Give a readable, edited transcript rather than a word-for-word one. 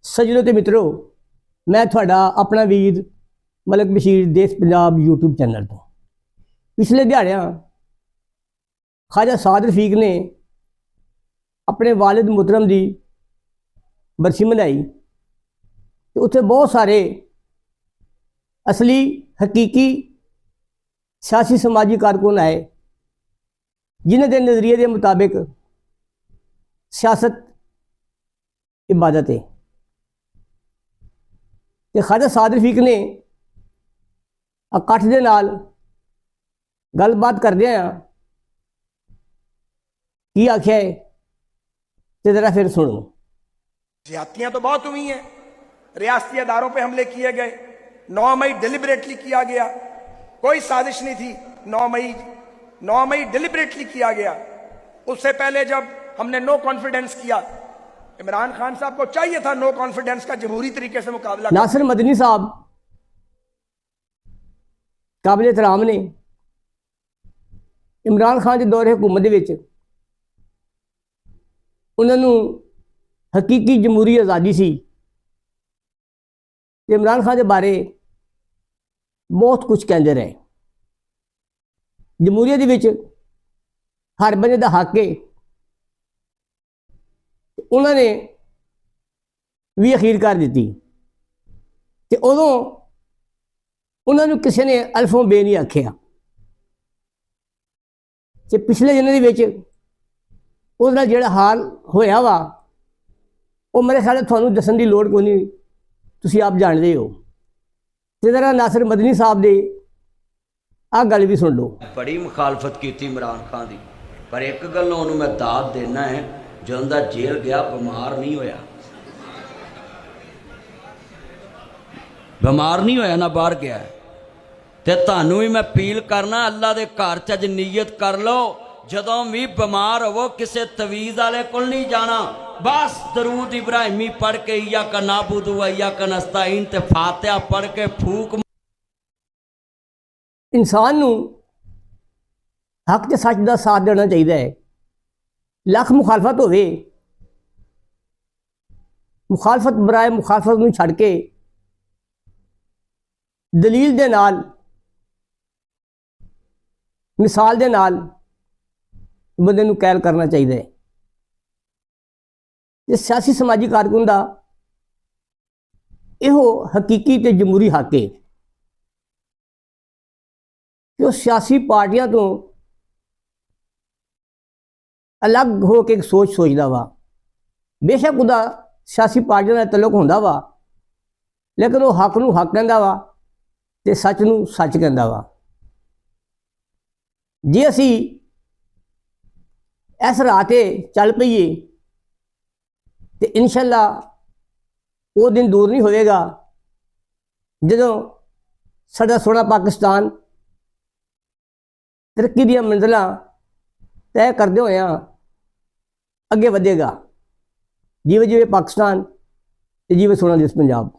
सज्जनों ते मित्रों, मैं थोड़ा अपना वीर मलक बशीर देश पंजाब यूट्यूब चैनल तो पिछले दिहाड़ियां ख्वाजा साद रफीक ने अपने वालिद मुहतरम की बरसी मनाई तो उत्थे बहुत सारे असली हकीकी सियासी समाजी कारकुन आए जिन्हों के नज़रिए के मुताबिक सियासत इबादत है। तो ख्वाजा साद रफीक ने इकट्ठ के नाल गलबात करदे की आख्या है तो जरा फिर सुनो। ज्यादतियां तो बहुत हुई हैं, रियासती अदारों पे हमले किए गए, 9 मई डिलिबरेटली किया गया, कोई साजिश नहीं थी। 9 मई डिलिबरेटली किया गया। उससे पहले जब हमने नो कॉन्फिडेंस किया, इमरान खान साहब को चाहिए था नो कॉन्फिडेंस का जमहूरी तरीके से मुकाबला। नासिर मदनी साहब काबिल एहतराम ने इमरान खान के दौरे हुकूमत उन्होंने हकीकी जमहूरी आज़ादी सी, इमरान खान के बारे बहुत कुछ कहते रहे। जमहूरीत हर बंदे का हक है, उन्होंने भी अखीर कर दी तो उदों उन्होंने किसी ने अल्फों बे नहीं आख्या। तो पिछले दिनों के उसका जोड़ा हाल होया वा वो मेरे ख्याल थानू दसन की लोड़ कोई नहीं, तुसी आप जानते हो। तो जरा नासिर मदनी साहब दे आ गल भी सुन लो। बड़ी मुखालफत की इमरान खान की, पर एक गल उन्होंने मैं दाद देना है, जो जेल गया बीमार नहीं होया, बीमार नहीं होया ना बाहर गया। तो थानू भी मैं अपील करना, अल्लाह के घर च अज नीयत कर लो, जदों भी बीमार हो किसी तवीज़ वाले को नहीं जाना, बस दरूद इब्राहिमी पढ़ के या का नाबुदु या का नस्ताइन ते फातिहा पढ़ के फूक। इंसान नू हक ते सच का साथ देना चाहिए। लख मुखालफत होवे, मुखालफत बराए मुखालफत नूं छड़ के दलील दे नाल मिसाल दे नाल बंदे नूं कैल करना चाहिए। ये सियासी समाजी कारकुन का इहो हकीकी ते जमहूरी हक है कि वो सियासी पार्टियां तो अलग हो के एक सोच सोचता वा। बेशक उदा सियासी पार्टियों का तल्लुक होंदा वा, लेकिन वो हक नूं हक कहंदा वा ते सच नूं सच कहंदा वा। जे असी इस राह ते चल पईए तो इंशाअल्लाह वो दिन दूर नहीं होएगा जदों साडा सोहना पाकिस्तान तरक्की दी मंजिलां तय करदे होए अगे वधेगा। जीवे जीवे पाकिस्तान ते जीवे सोहना देश पंजाब।